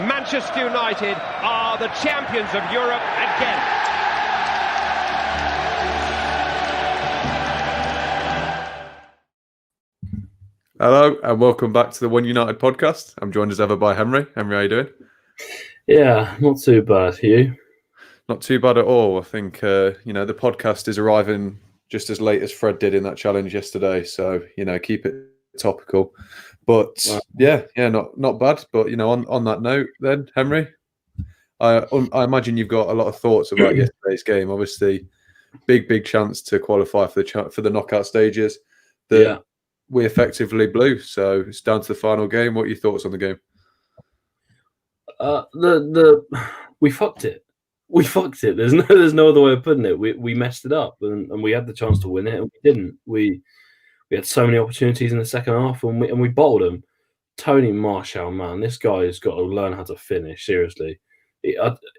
Manchester United are the champions of Europe again. Hello and welcome back to the One United podcast. I'm joined as ever by Henry. Henry, how you doing? Yeah, not too bad. You? Not too bad at all. I think the podcast is arriving just as late as Fred did in that challenge yesterday. So keep it topical. But not bad. But on that note, then Henry, I imagine you've got a lot of thoughts about yesterday's game. Obviously, big chance to qualify for the knockout stages. We effectively blew. So it's down to the final game. What are your thoughts on the game? We fucked it. We fucked it. There's no other way of putting it. We messed it up, and we had the chance to win it, and we didn't. We had so many opportunities in the second half, and we bottled them. Tony Martial, man, this guy has got to learn how to finish. Seriously,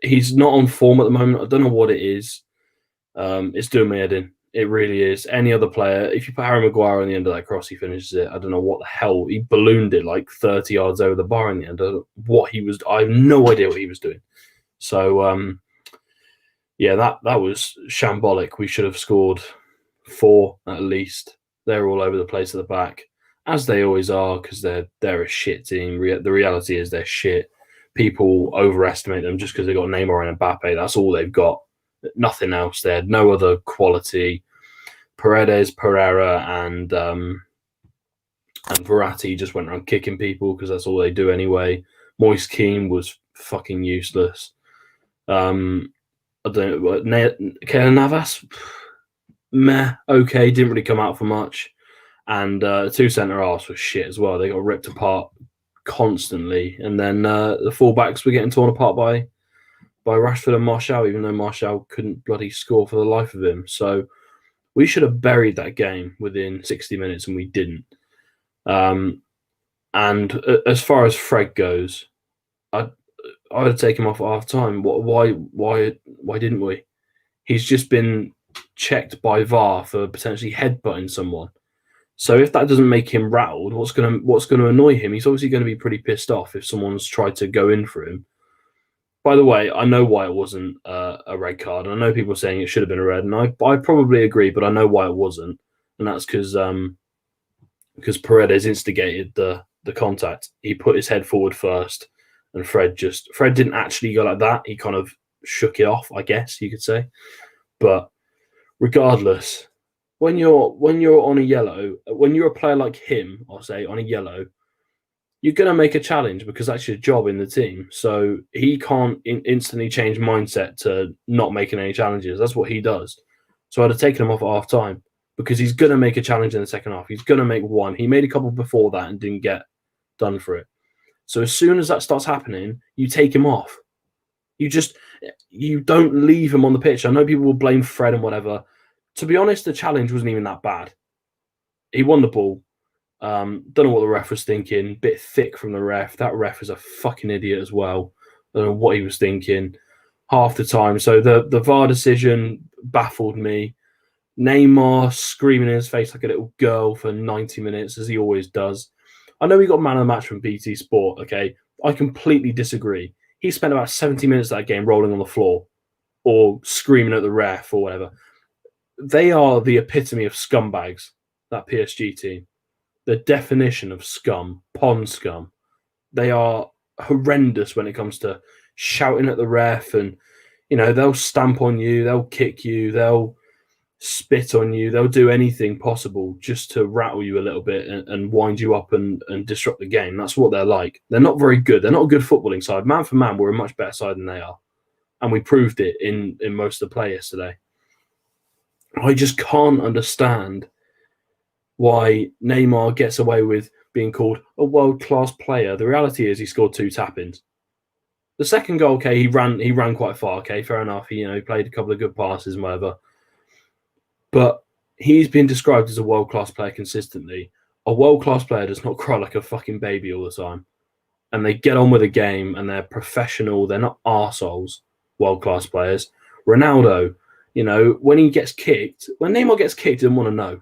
he's not on form at the moment. I don't know what it is. It's doing my head in. It really is. Any other player, if you put Harry Maguire on the end of that cross, he finishes it. I don't know what the hell. He ballooned it like 30 yards over the bar in the end. I don't know what he was. I have no idea what he was doing. So, that was shambolic. We should have scored 4 at least. They're all over the place at the back, as they always are, because they're a shit team. The reality is they're shit. People overestimate them just because they got Neymar and Mbappe. That's all they've got. Nothing else. They had no other quality. Paredes, Pereira, and Verratti just went around kicking people because that's all they do anyway. Moise Kean was fucking useless. I don't know. Keylor Navas, meh, okay, didn't really come out for much. And 2 centre-halves were shit as well. They got ripped apart constantly. And then the fullbacks were getting torn apart by Rashford and Martial, even though Martial couldn't bloody score for the life of him. So we should have buried that game within 60 minutes, and we didn't. And as far as Fred goes, I would take him off at half-time. Why didn't we? He's just been checked by VAR for potentially headbutting someone. So if that doesn't make him rattled, what's going to annoy him? He's obviously going to be pretty pissed off if someone's tried to go in for him. By the way, I know why it wasn't a red card. And I know people are saying it should have been a red, and I probably agree, but I know why it wasn't, and that's because Paredes instigated the contact. He put his head forward first, and Fred didn't actually go like that. He kind of shook it off, I guess you could say. But regardless, when you're on a yellow, when you're a player like him, I'll say on a yellow, you're going to make a challenge because that's your job in the team. So he can't instantly change mindset to not making any challenges. That's what he does. So I'd have taken him off at half time because he's going to make a challenge in the second half. He's going to make one. He made a couple before that and didn't get done for it. So as soon as that starts happening, you take him off. You don't leave him on the pitch. I know people will blame Fred and whatever. To be honest, the challenge wasn't even that bad. He won the ball. Don't know what the ref was thinking. Bit thick from the ref. That ref is a fucking idiot as well. Don't know what he was thinking half the time. So the VAR decision baffled me. Neymar screaming in his face like a little girl for 90 minutes, as he always does. I know he got man of the match from BT Sport, okay? I completely disagree. He spent about 70 minutes of that game rolling on the floor or screaming at the ref or whatever. They are the epitome of scumbags, that PSG team. The definition of scum, pond scum. They are horrendous when it comes to shouting at the ref, and they'll stamp on you, they'll kick you, they'll spit on you, they'll do anything possible just to rattle you a little bit and wind you up and disrupt the game. That's what they're like. They're not very good. They're not a good footballing side. Man for man, we're a much better side than they are, and we proved it in most of the play yesterday. I just can't understand why Neymar gets away with being called a world-class player. The reality is he scored 2 tap-ins. The second goal, okay, he ran quite far, okay, fair enough. He played a couple of good passes and whatever. But he's been described as a world-class player consistently. A world-class player does not cry like a fucking baby all the time. And they get on with the game, and they're professional. They're not arseholes, world-class players. Ronaldo, when he gets kicked, when Neymar gets kicked, he doesn't want to know.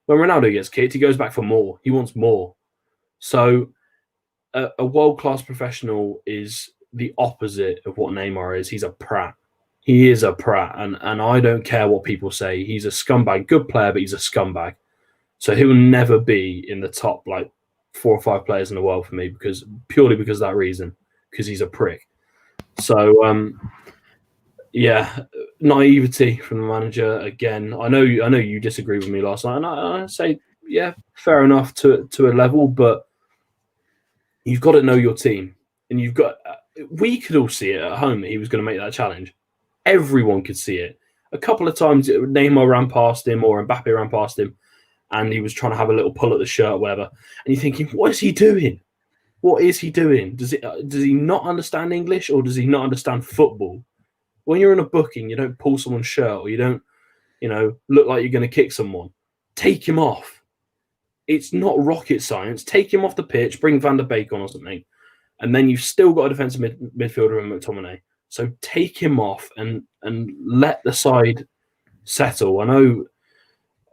When Ronaldo gets kicked, he goes back for more. He wants more. So a world-class professional is the opposite of what Neymar is. He's a prat. He is a prat, and I don't care what people say. He's a scumbag. Good player, but he's a scumbag. So he will never be in the top 4 or 5 players in the world for me purely because of that reason, because he's a prick. So naivety from the manager again. I know you disagreed with me last night, and I say fair enough to a level, but you've got to know your team, and you've got. We could all see it at home that he was going to make that challenge. Everyone could see it. A couple of times, Neymar ran past him or Mbappe ran past him, and he was trying to have a little pull at the shirt or whatever. And you're thinking, what is he doing? What is he doing? Does he not understand English, or does he not understand football? When you're in a booking, you don't pull someone's shirt, or you don't, look like you're going to kick someone. Take him off. It's not rocket science. Take him off the pitch, bring Van der Beek on or something, and then you've still got a defensive midfielder in McTominay. So take him off and let the side settle. I know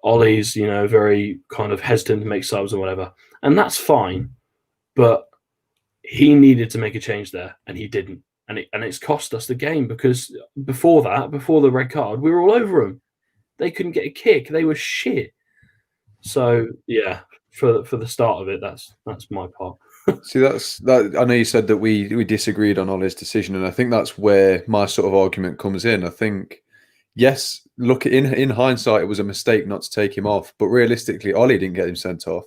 Ollie's, very kind of hesitant to make subs and whatever, and that's fine. But he needed to make a change there, and he didn't. And it's cost us the game, because before the red card, we were all over them. They couldn't get a kick. They were shit. So yeah, for the start of it, that's my part. See, that. I know you said that we disagreed on Ollie's decision, and I think that's where my sort of argument comes in. I think, yes, look, in hindsight, it was a mistake not to take him off, but realistically, Ollie didn't get him sent off.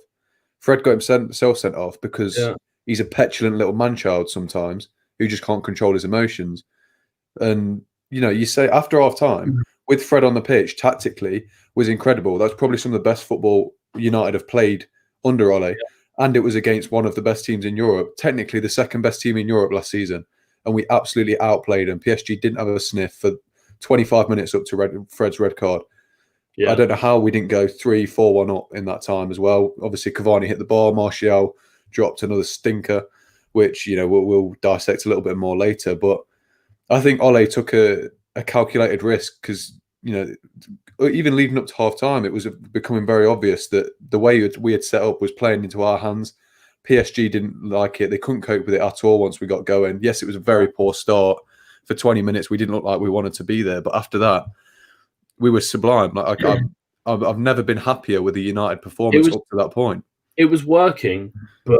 Fred got himself sent off because he's a petulant little man-child sometimes who just can't control his emotions. And, you say after half-time, with Fred on the pitch, tactically, was incredible. That's probably some of the best football United have played under Ollie. Yeah. And it was against one of the best teams in Europe, technically the second best team in Europe last season. And we absolutely outplayed them. PSG didn't have a sniff for 25 minutes up to Fred's red card. Yeah. I don't know how we didn't go 3-4-1 up in that time as well. Obviously, Cavani hit the bar. Martial dropped another stinker, which, we'll dissect a little bit more later. But I think Ole took a calculated risk because, even leading up to half-time, it was becoming very obvious that the way we had set up was playing into our hands. PSG didn't like it. They couldn't cope with it at all once we got going. Yes, it was a very poor start. For 20 minutes, we didn't look like we wanted to be there. But after that, we were sublime. I've never been happier with the United performance up to that point. It was working, but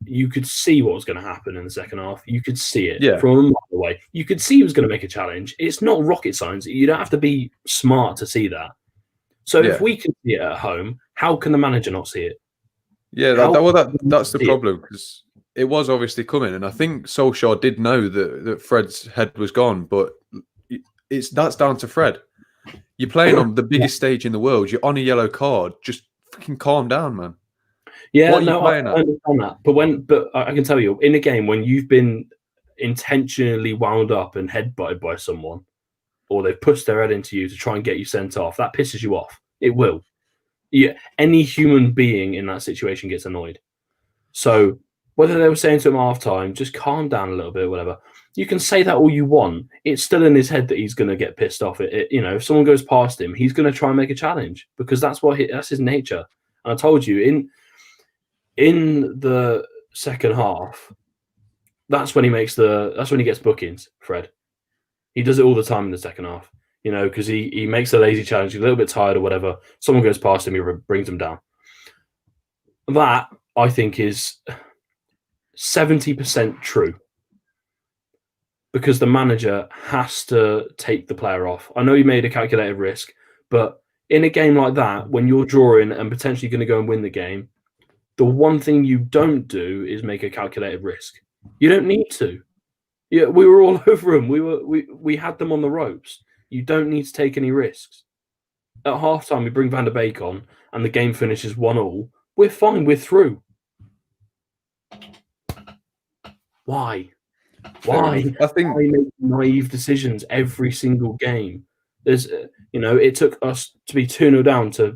you could see what was going to happen in the second half. You could see it from a mile away. You could see he was going to make a challenge. It's not rocket science. You don't have to be smart to see that. So if we can see it at home, how can the manager not see it? Yeah, that's the problem, because it was obviously coming, and I think Solskjaer did know that Fred's head was gone, but that's down to Fred. You're playing on the biggest stage in the world. You're on a yellow card. Just fucking calm down, man. Yeah, I understand that. But I can tell you, in a game when you've been intentionally wound up and headbutted by someone, or they've pushed their head into you to try and get you sent off, that pisses you off. It will. Yeah, any human being in that situation gets annoyed. So whether they were saying to him half-time, just calm down a little bit, whatever, you can say that all you want. It's still in his head that he's going to get pissed off. If someone goes past him, he's going to try and make a challenge, because that's his nature. And I told you, in the second half, that's when he gets bookings, Fred. He does it all the time in the second half, because he makes a lazy challenge, he's a little bit tired or whatever. Someone goes past him, he brings him down. That, I think, is 70% true, because the manager has to take the player off. I know he made a calculated risk, but in a game like that, when you're drawing and potentially going to go and win the game, the one thing you don't do is make a calculated risk. You don't need to. Yeah, we were all over them. We had them on the ropes. You don't need to take any risks. At halftime, we bring Van der Beek on, and the game finishes 1-1. We're fine. We're through. Why? I think why make naive decisions every single game? There's, it took us to be 2-0 down to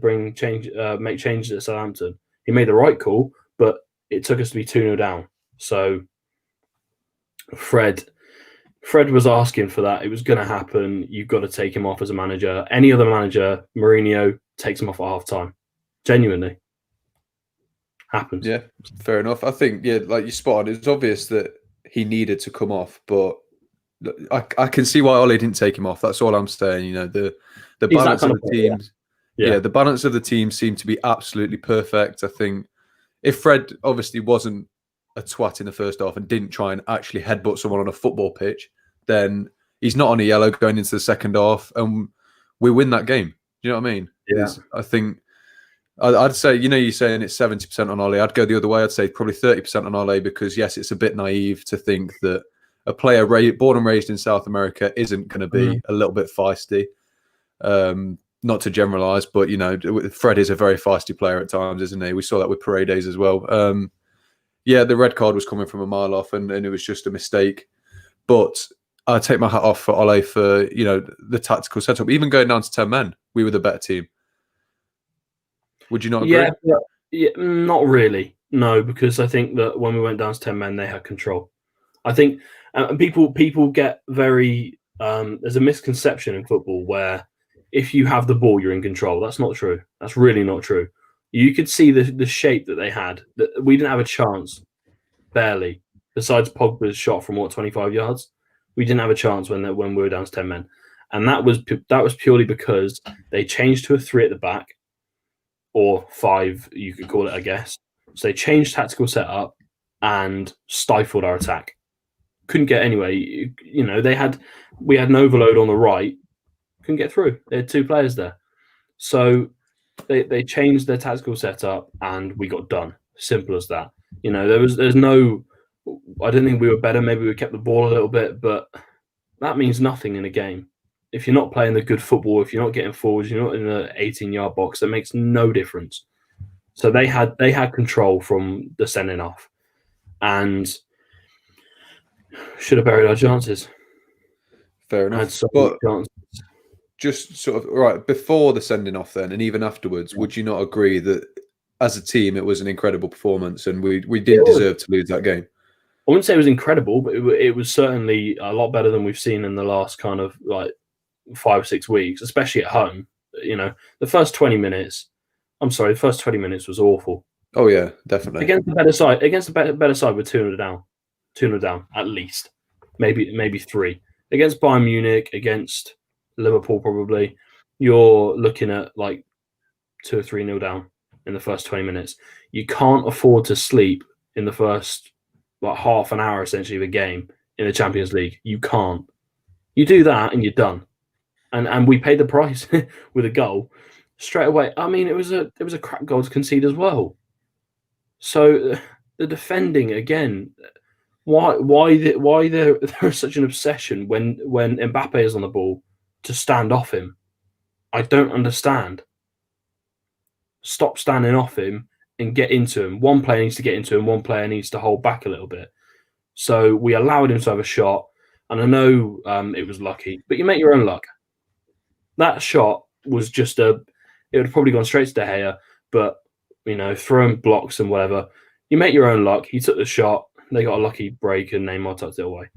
make changes at Southampton. He made the right call, but it took us to be 2-0 down. So Fred was asking for that. It was going to happen. You've got to take him off as a manager. Any other manager, Mourinho, takes him off at half-time. Genuinely. Happens. Yeah, fair enough. I think, yeah, like you spot on, it was obvious that he needed to come off, but I can see why Ollie didn't take him off. That's all I'm saying. You know, the He's that balance kind of of the player, teams, yeah. the balance of the team seemed to be absolutely perfect. I think if Fred obviously wasn't a twat in the first half and didn't try and actually headbutt someone on a football pitch, then he's not on a yellow going into the second half, and we win that game. Do you know what I mean? Yeah. I think I'd say, you know, you're saying it's 70% on Ollie. I'd go the other way. I'd say probably 30% on Ollie because, yes, it's a bit naive to think that a player born and raised in South America isn't going to be a little bit feisty. Not to generalise, but, you know, Fred is a very feisty player at times, isn't he? We saw that with Paredes as well. Yeah, the red card was coming from a mile off and it was just a mistake. But I take my hat off for Ole for, you know, the tactical setup. Even going down to 10 men, we were the better team. Would you not agree? Yeah, not really. No, because I think that when we went down to 10 men, they had control. I think people get very there's a misconception in football where if you have the ball, you're in control. That's not true. That's really not true. You could see the shape that they had. That we didn't have a chance, barely. Besides Pogba's shot from 25 yards, we didn't have a chance when we were down to 10 men, and that was purely because they changed to a 3 at the back. Or 5, you could call it, I guess. So they changed tactical setup and stifled our attack. Couldn't get anywhere. You know, we had an overload on the right. Couldn't get through. They had 2 players there. So they changed their tactical setup and we got done. Simple as that. You know, there's no. I don't think we were better. Maybe we kept the ball a little bit, but that means nothing in a game. If you're not playing the good football, if you're not getting forwards, you're not in the 18-yard box, that makes no difference. So they had control from the sending off and should have buried our chances. Fair enough. Had so many chances. Just sort of, right, before the sending off then, and even afterwards, would you not agree that as a team, it was an incredible performance and we didn't deserve to lose that game? I wouldn't say it was incredible, but it was certainly a lot better than we've seen in the last kind of like 5 or 6 weeks, especially at home. You know, the first 20 minutes was awful. Oh yeah, definitely. Against the better side, we're 2-0 down. 2-0 down, at least. Maybe 3. Against Bayern Munich, against Liverpool probably, you're looking at like 2 or 3-0 down in the first 20 minutes. You can't afford to sleep in the first like half an hour essentially of a game in the Champions League. You can't. You do that and you're done. And we paid the price with a goal straight away. I mean, it was a crap goal to concede as well. So the defending again, why there is such an obsession when Mbappe is on the ball to stand off him? I don't understand. Stop standing off him and get into him. One player needs to get into him. One player needs to hold back a little bit. So we allowed him to have a shot, and I know it was lucky, but you make your own luck. That shot was just it would have probably gone straight to De Gea, but, you know, throwing blocks and whatever. You make your own luck. He took the shot. They got a lucky break and Neymar tucked it away.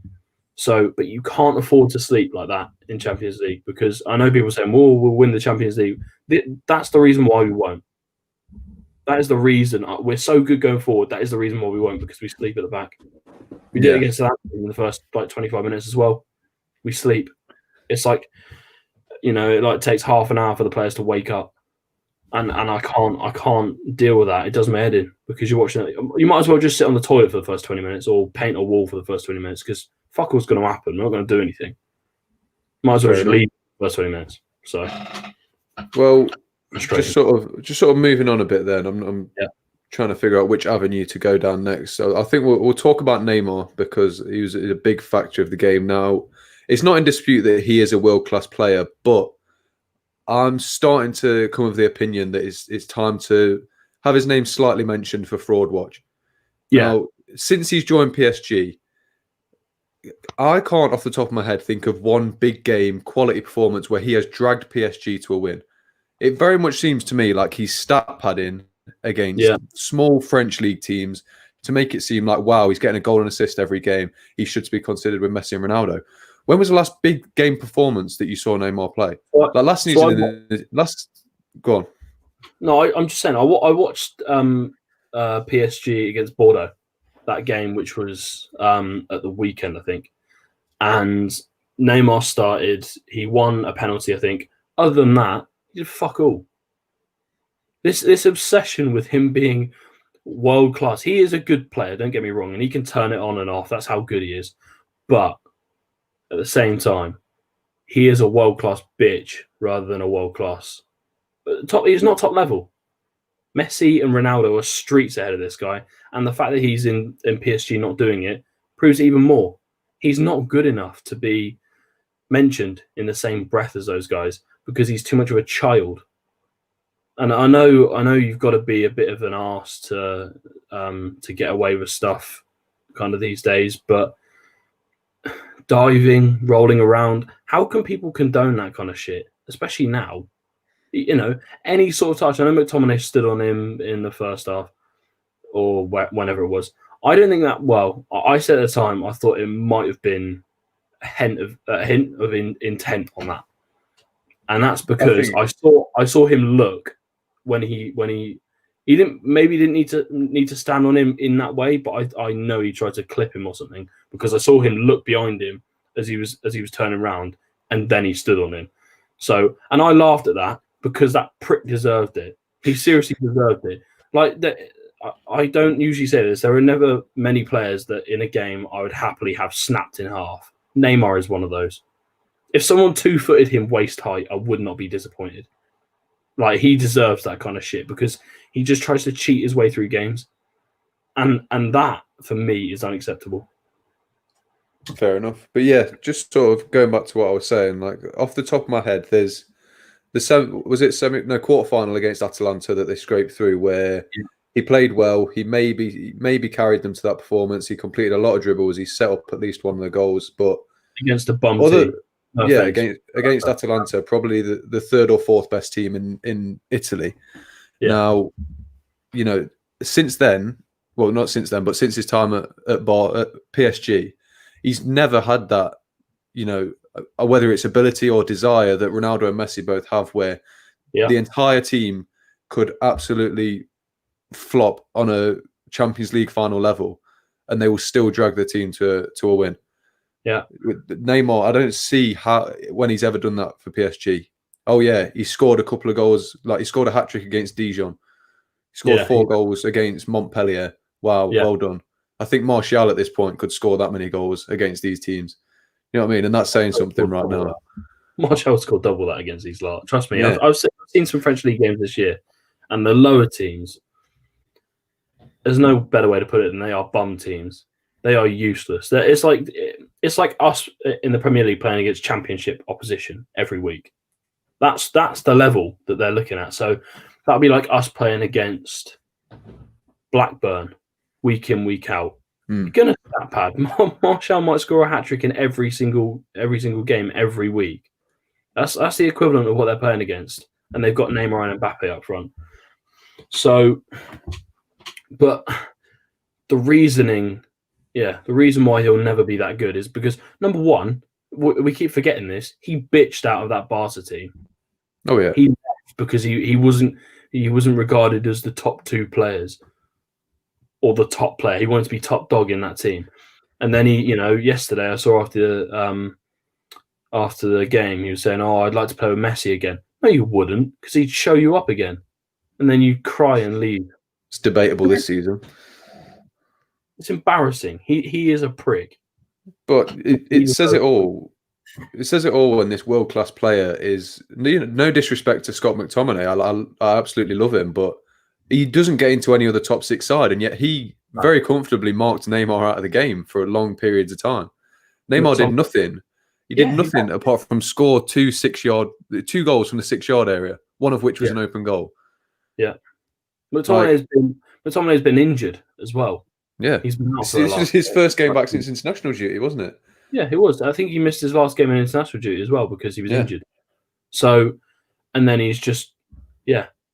So, but you can't afford to sleep like that in Champions League because I know people saying, well, we'll win the Champions League. That's the reason why we won't. That is the reason. We're so good going forward. That is the reason why we won't, because we sleep at the back. We did it against Southampton in the first like 25 minutes as well. We sleep. It's like, you know, it like takes half an hour for the players to wake up, and I can't deal with that. It does my head in because you're watching it. You might as well just sit on the toilet for the first 20 minutes or paint a wall for the first 20 minutes because fuck all's going to happen. We're not going to do anything. Might as well just leave the first 20 minutes. So, well, just sort of moving on a bit. Then I'm trying to figure out which avenue to go down next. So I think we'll talk about Neymar because he was a big factor of the game. Now, it's not in dispute that he is a world-class player, but I'm starting to come with the opinion that it's time to have his name slightly mentioned for Fraud Watch. Yeah. Now, since he's joined PSG, I can't off the top of my head think of one big game quality performance where he has dragged PSG to a win. It very much seems to me like he's stat padding against small French league teams to make it seem like, wow, he's getting a goal and assist every game. He should be considered with Messi and Ronaldo. When was the last big game performance that you saw Neymar play? Like last season, go on. No, I'm just saying. I watched PSG against Bordeaux, that game which was at the weekend, I think, and Neymar started. He won a penalty, I think. Other than that, he did fuck all. This obsession with him being world class. He is a good player, don't get me wrong, and he can turn it on and off. That's how good he is. But at the same time, he is a world class bitch rather than a world class top. He's not top level. Messi and Ronaldo are streets ahead of this guy, and the fact that he's in PSG not doing it proves even more. He's not good enough to be mentioned in the same breath as those guys because he's too much of a child. And I know you've got to be a bit of an arse to get away with stuff kind of these days, but diving, rolling around, how can people condone that kind of shit, especially now? You know, any sort of touch. I know McTominay stood on him in the first half or whenever it was. I don't think that, well, I said at the time, I thought it might have been a hint of intent on that. And that's because I saw him look when he didn't need to stand on him in that way, but I know he tried to clip him or something because I saw him look behind him as he was turning around and then he stood on him. So, and I laughed at that because that prick deserved it. He seriously deserved it. Like that, I don't usually say this. There are never many players that in a game I would happily have snapped in half. Neymar is one of those. If someone 2-footed him waist height, I would not be disappointed. Like, he deserves that kind of shit because he just tries to cheat his way through games. And that, for me, is unacceptable. Fair enough. But yeah, just sort of going back to what I was saying, like off the top of my head, there's the quarterfinal against Atalanta that they scraped through where he played well. He maybe carried them to that performance. He completed a lot of dribbles. He set up at least one of the goals. But against a bum team. Yeah, against Atalanta, probably the third or fourth best team in Italy. Yeah. Now, you know, since then, well, not since then, but since his time at PSG, he's never had that, you know, whether it's ability or desire that Ronaldo and Messi both have, where the entire team could absolutely flop on a Champions League final level, and they will still drag the team to a win. Yeah, with Neymar, I don't see when he's ever done that for PSG. Oh yeah, he scored a couple of goals. Like he scored a hat trick against Dijon. He scored 4 goals against Montpellier. Wow, well done. I think Martial at this point could score that many goals against these teams. You know what I mean? And that's saying something right now. Martial scored double that against these lot. Trust me, I've seen some French League games this year, and the lower teams. There's no better way to put it than they are bum teams. They are useless. It's like us in the Premier League playing against Championship opposition every week. That's the level that they're looking at. So that'd be like us playing against Blackburn week in, week out. You're gonna be that bad. Martial might score a hat trick in every single game every week. That's the equivalent of what they're playing against, and they've got Neymar and Mbappe up front. So, but the reason why he'll never be that good is because, number one, we keep forgetting this, he bitched out of that Barca team. Oh yeah, he left because he wasn't regarded as the top 2 players or the top player. He wanted to be top dog in that team, and then yesterday I saw after the game he was saying, "Oh, I'd like to play with Messi again." No, you wouldn't, because he'd show you up again, and then you cry and leave. It's debatable this season. It's embarrassing. He is a prick. But it says it all. It says it all when this world-class player is, no disrespect to Scott McTominay. I absolutely love him, but he doesn't get into any other top 6 side, and yet he very comfortably marked Neymar out of the game for long periods of time. Neymar did nothing. He did nothing apart from score 2 goals from the 6-yard area, one of which was an open goal. Yeah. McTominay's been injured as well. Yeah, he's been out for this is his first game back since international duty, wasn't it? Yeah, it was. I think he missed his last game in international duty as well because he was injured. So, and then he's just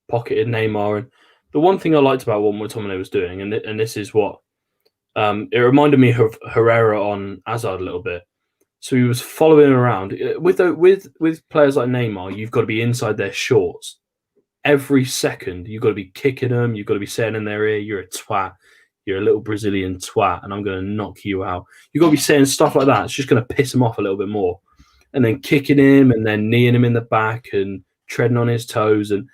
pocketed Neymar. And the one thing I liked about what McTominay was doing, and this is what it reminded me of Herrera on Hazard a little bit. So he was following around with players like Neymar. You've got to be inside their shorts every second you've got to be kicking them, you've got to be saying in their ear, "You're a twat, you're a little Brazilian twat, and I'm going to knock you out." You've got to be saying stuff like that. It's just going to piss him off a little bit more. And then kicking him, and then kneeing him in the back, and treading on his toes, and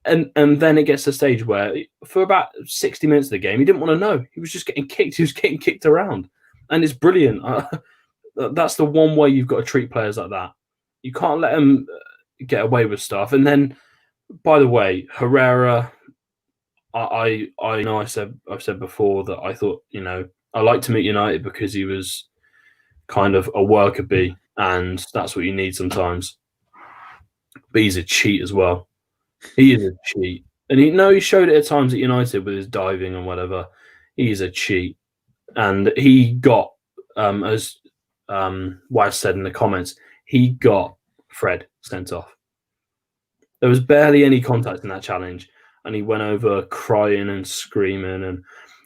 then it gets to a stage where for about 60 minutes of the game, he didn't want to know. He was just getting kicked. He was getting kicked around, and it's brilliant. That's the one way you've got to treat players like that. You can't let them get away with stuff. And then, by the way, Herrera, I know I've said before that I thought, I liked him at United because he was kind of a worker bee, and that's what you need sometimes. But he's a cheat as well. He is a cheat. And he showed it at times at United with his diving and whatever. He's a cheat. And he got, as Waz said in the comments, he got Fred sent off. There was barely any contact in that challenge, and he went over crying and screaming,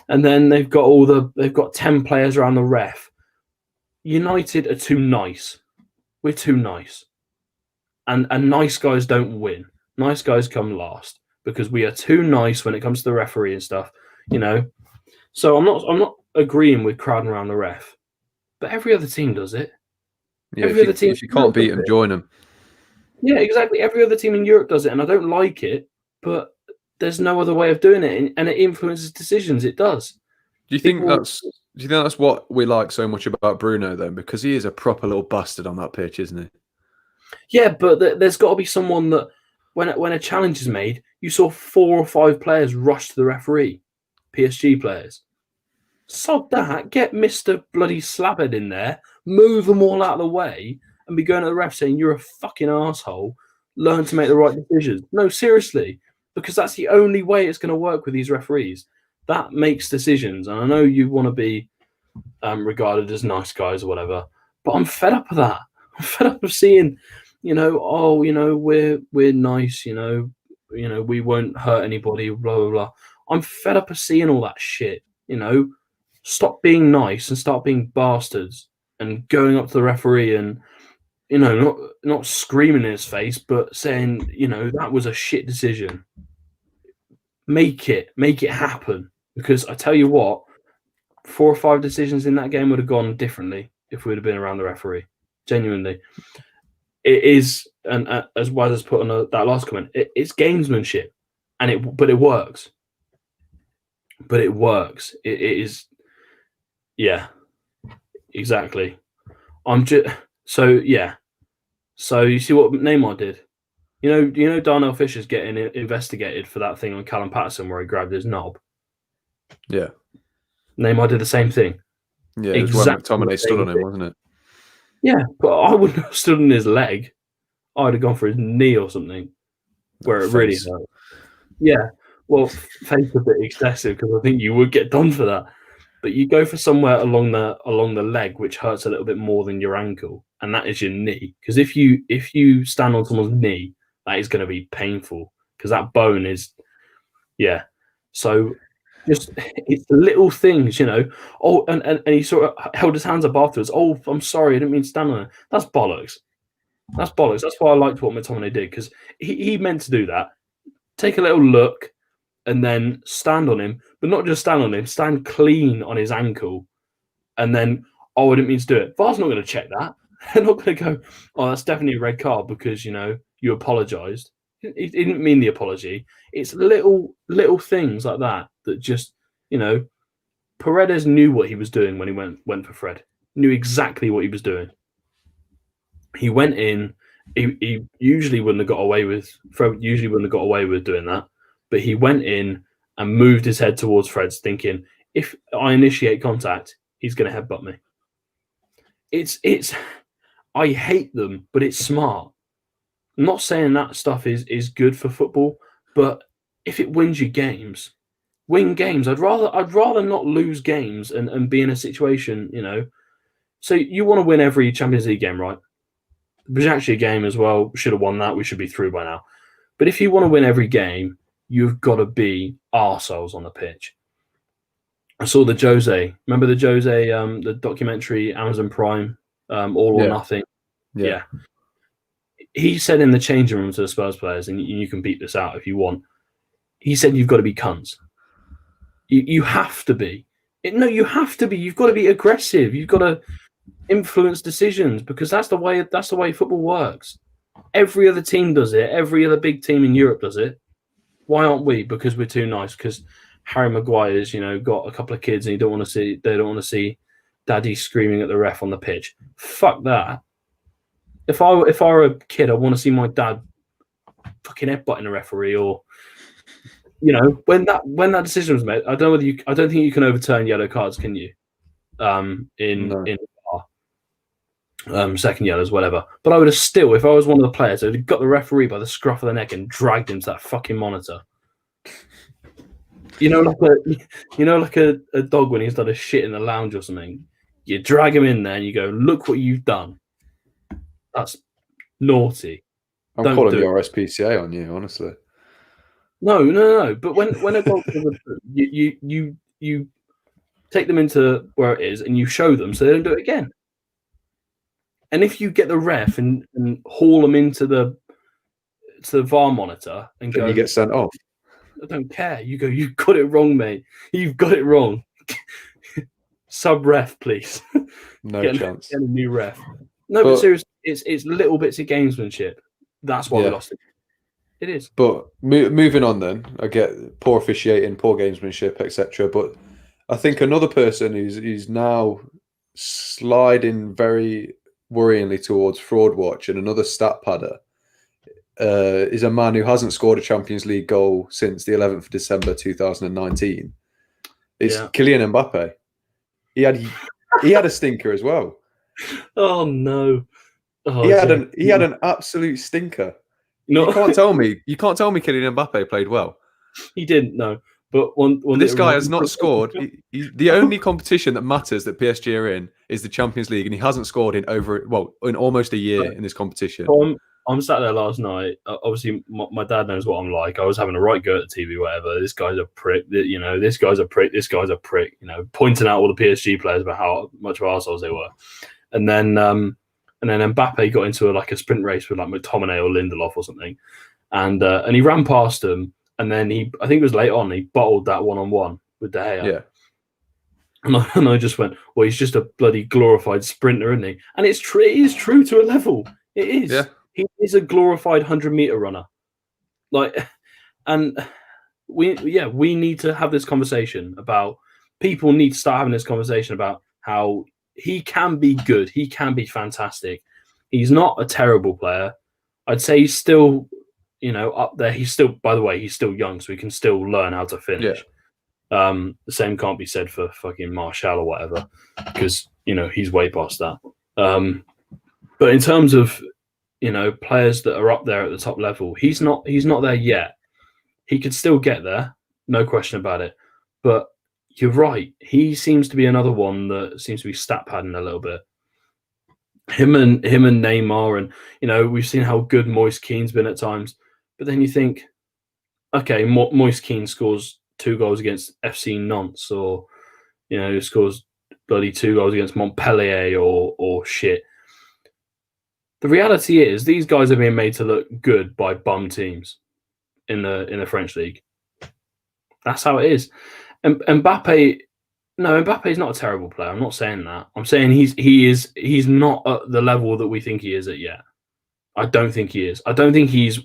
and then they've got 10 players around the ref. United are too nice. We're too nice. And nice guys don't win. Nice guys come last because we are too nice when it comes to the referee and stuff, So I'm not agreeing with crowding around the ref, but every other team does it. Yeah, if you can't beat them, join them. Yeah, exactly. Every other team in Europe does it, and I don't like it, but there's no other way of doing it, and it influences decisions. It does. Do you think that's what we like so much about Bruno then? Because he is a proper little bastard on that pitch, isn't he? Yeah, but there's got to be someone that when a challenge is made, you saw 4 or 5 players rush to the referee, PSG players. Sod that. Get Mr. Bloody Slabhead in there, move them all out of the way, and be going to the ref saying, "You're a fucking asshole. Learn to make the right decisions." No, seriously, because that's the only way it's going to work with these referees. That makes decisions. And I know you want to be regarded as nice guys or whatever, but I'm fed up of that. I'm fed up of seeing, we're nice, we won't hurt anybody, blah, blah, blah. I'm fed up of seeing all that shit, Stop being nice and start being bastards and going up to the referee and, not screaming in his face, but saying, that was a shit decision. Make it happen. Because I tell you what, 4 or 5 decisions in that game would have gone differently if we would have been around the referee. Genuinely. It is, and as Waz has put on that last comment, it's gamesmanship, but it works. But it works. It is, yeah, exactly. So you see what Neymar did. You know Darnell Fisher's getting investigated for that thing on Callum Patterson where he grabbed his knob. Yeah. Neymar did the same thing. Yeah, it was when McTominay stood on him, wasn't it? Yeah, but I wouldn't have stood on his leg. I'd have gone for his knee or something, where it really hurt. Yeah, well, face a bit excessive because I think you would get done for that. But you go for somewhere along the leg which hurts a little bit more than your ankle, and that is your knee. Because if you stand on someone's knee, that is going to be painful because that bone is, yeah. So just it's the little things, Oh, and he sort of held his hands up afterwards. "Oh, I'm sorry, I didn't mean to stand on it." That's bollocks. That's bollocks. That's why I liked what McTominay did because he meant to do that. Take a little look and then stand on him, but not just stand on him, stand clean on his ankle, and then, "Oh, I didn't mean to do it." VAR's not going to check that. They're not going to go, "Oh, that's definitely a red card because you apologised." He didn't mean the apology. It's little things like that just, Paredes knew what he was doing when he went for Fred. Knew exactly what he was doing. He went in. He usually wouldn't have got away with. Fred usually wouldn't have got away with doing that, but he went in and moved his head towards Fred's, thinking, if I initiate contact, he's going to headbutt me. It's. I hate them, but it's smart. I'm not saying that stuff is good for football, but if it wins you games, win games. I'd rather not lose games and be in a situation, So you want to win every Champions League game, right? It was actually a game as well. We should have won that. We should be through by now. But if you want to win every game, you've got to be arseholes on the pitch. I saw the Jose. Remember the Jose, the documentary, Amazon Prime, All or Nothing? Yeah. he said in the changing room to the Spurs players, and you can beat this out if you want. He said you've got to be cunts. You have to be. No, you have to be. You've got to be aggressive. You've got to influence decisions because that's the way football works. Every other team does it. Every other big team in Europe does it. Why aren't we? Because we're too nice. Because Harry Maguire's, got a couple of kids and they don't want to see daddy screaming at the ref on the pitch. Fuck that. If I were a kid, I want to see my dad fucking headbutting a referee, or when that decision was made. I don't think you can overturn yellow cards, can you? In second yellows, whatever. But I would have still, if I was one of the players, I would have got the referee by the scruff of the neck and dragged him to that fucking monitor. Like a dog when he's done a shit in the lounge or something. You drag him in there and you go, look what you've done. That's naughty. I'm calling your SPCA on you, honestly. No. But when a dog you take them into where it is and you show them so they don't do it again. And if you get the ref and haul them into the VAR monitor and then you get sent off. I don't care. You go, you've got it wrong, mate. You've got it wrong. Sub ref, please. No chance. Get a new ref. No, but seriously, it's little bits of gamesmanship. That's why we lost it. It is. But moving on then, I get poor officiating, poor gamesmanship, etc. But I think another person who's now sliding very worryingly towards fraud watch and another stat padder is a man who hasn't scored a Champions League goal since the 11th of December 2019. It's Kylian Mbappe. He had a stinker as well. Oh no! He had an absolute stinker. No. You can't tell me Kylian Mbappe played well. He didn't, no. But this guy has not scored. The only competition that matters that PSG are in is the Champions League, and he hasn't scored in almost a year in this competition. I'm sat there last night. Obviously, my dad knows what I'm like. I was having a right go at the TV, whatever. This guy's a prick. This guy's a prick. This guy's a prick. Pointing out all the PSG players about how much of arseholes they were, and then Mbappe got into a sprint race with McTominay or Lindelof or something, and he ran past them, and then I think it was late on, he bottled that 1-on-1 with De Gea. Yeah. And I just went, well, he's just a bloody glorified sprinter, isn't he? And it is true to a level. It is. Yeah. He is a glorified 100-meter runner. And we need to have this conversation about. People need to start having this conversation about how he can be good. He can be fantastic. He's not a terrible player. I'd say he's still, up there. He's still, by the way, he's still young, so he can still learn how to finish. Yeah. The same can't be said for fucking Martial or whatever, because he's way past that. But in terms of players that are up there at the top level, he's not there yet. He could still get there, no question about it. But you're right. He seems to be another one that seems to be stat padding a little bit. Him and Neymar, and we've seen how good Moise Keane's been at times. But then you think, okay, Moise Keane scores 2 goals against FC Nantes, or scores bloody 2 goals against Montpellier or shit. The reality is these guys are being made to look good by bum teams in the French league. That's how it is. And Mbappe, Mbappe's not a terrible player. I'm not saying that. I'm saying he's not at the level that we think he is at yet. I don't think he is. I don't think he's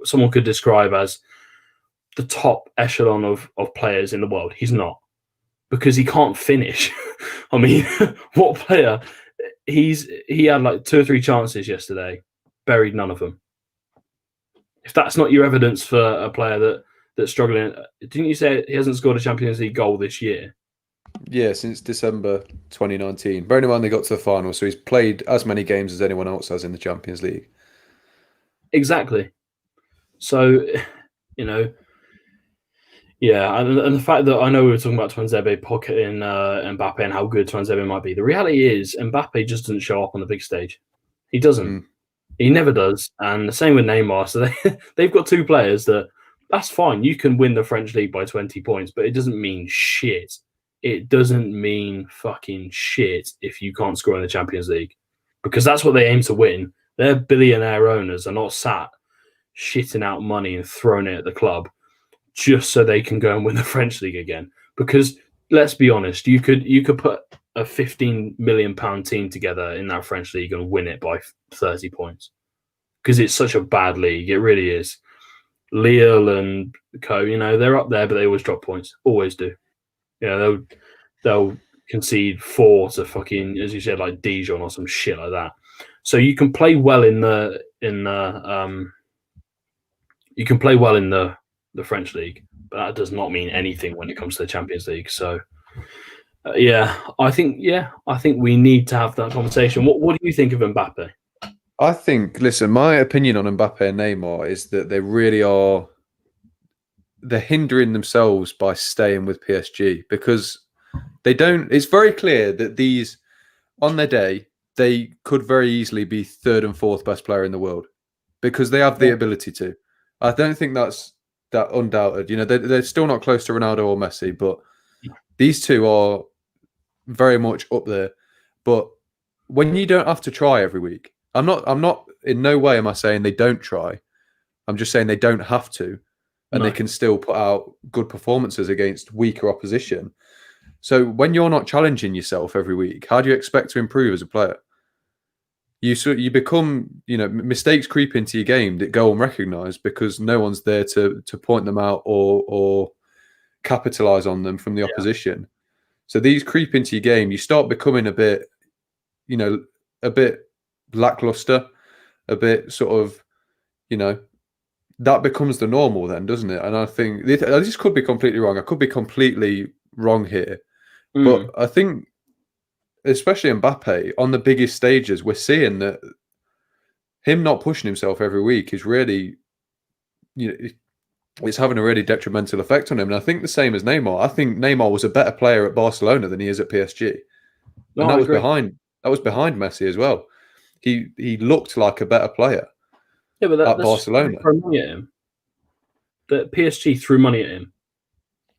someone could describe as the top echelon of players in the world. He's not, because he can't finish. I mean, what player? He had 2 or 3 chances yesterday, buried none of them. If that's not your evidence for a player that's struggling, didn't you say he hasn't scored a Champions League goal this year? Yeah, since December 2019. Bearing in mind they got to the final, so he's played as many games as anyone else has in the Champions League. Exactly. So, yeah, and the fact that I know we were talking about Tuanzebe pocketing Mbappe and how good Tuanzebe might be. The reality is Mbappe just doesn't show up on the big stage. He doesn't. He never does. And the same with Neymar. So they've got 2 players that's fine. You can win the French league by 20 points, but it doesn't mean shit. It doesn't mean fucking shit if you can't score in the Champions League, because that's what they aim to win. Their billionaire owners are not sat shitting out money and throwing it at the club just so they can go and win the French league again. Because let's be honest, you could put a £15 million team together in that French league and win it by 30 points because it's such a bad league. It really is. Lille and co, they're up there, but they always drop points. Always do. They'll concede 4 to fucking, as you said, like Dijon or some shit like that. So you can play well in the French league, but that does not mean anything when it comes to the Champions League. So I think we need to have that conversation. What do you think of Mbappe? I think, listen, my opinion on Mbappe and Neymar is that they really are. They're hindering themselves by staying with PSG because they don't. It's very clear that these, on their day, they could very easily be 3rd and 4th best player in the world because they have the ability to. I don't think that's that undoubted. They're still not close to Ronaldo or Messi, but these two are very much up there. But when you don't have to try every week, I'm not in no way am I saying they don't try. I'm just saying they don't have to, and they can still put out good performances against weaker opposition. So when you're not challenging yourself every week, how do you expect to improve as a player? You become, mistakes creep into your game that go unrecognised because no one's there to point them out or capitalise on them from the opposition. So these creep into your game. You start becoming a bit lackluster, a bit sort of, that becomes the normal then, doesn't it? And I think this could be completely wrong. I could be completely wrong here. But I think, especially Mbappe, on the biggest stages, we're seeing that him not pushing himself every week is really, it's having a really detrimental effect on him. And I think the same as Neymar. I think Neymar was a better player at Barcelona than he is at PSG. And that was behind Messi as well. He looked like a better player at Barcelona. Throw money at him. The PSG threw money at him.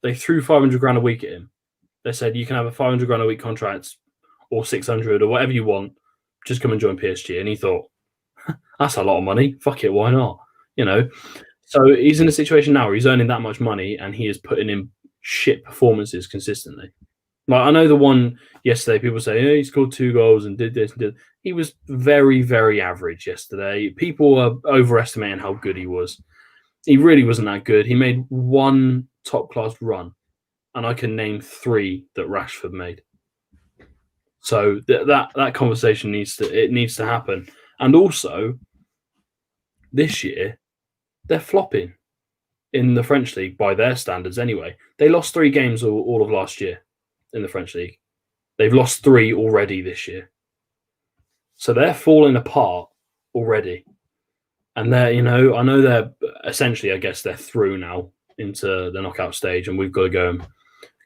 They threw 500 grand a week at him. They said you can have a 500 grand a week contract or 600 or whatever you want. Just come and join PSG. And he thought, that's a lot of money. Fuck it, why not? So he's in a situation now where he's earning that much money and he is putting in shit performances consistently. Like I know the one yesterday, people say, he scored 2 goals and did this and did. He was very, very average yesterday. People are overestimating how good he was. He really wasn't that good. He made 1 top-class run, and I can name 3 that Rashford made. So that conversation needs to happen. And also, this year, they're flopping in the French league by their standards anyway. They lost 3 games all of last year in the French league. They've lost 3 already this year. So they're falling apart already. And they're, I know they're essentially, I guess they're through now into the knockout stage and we've got to go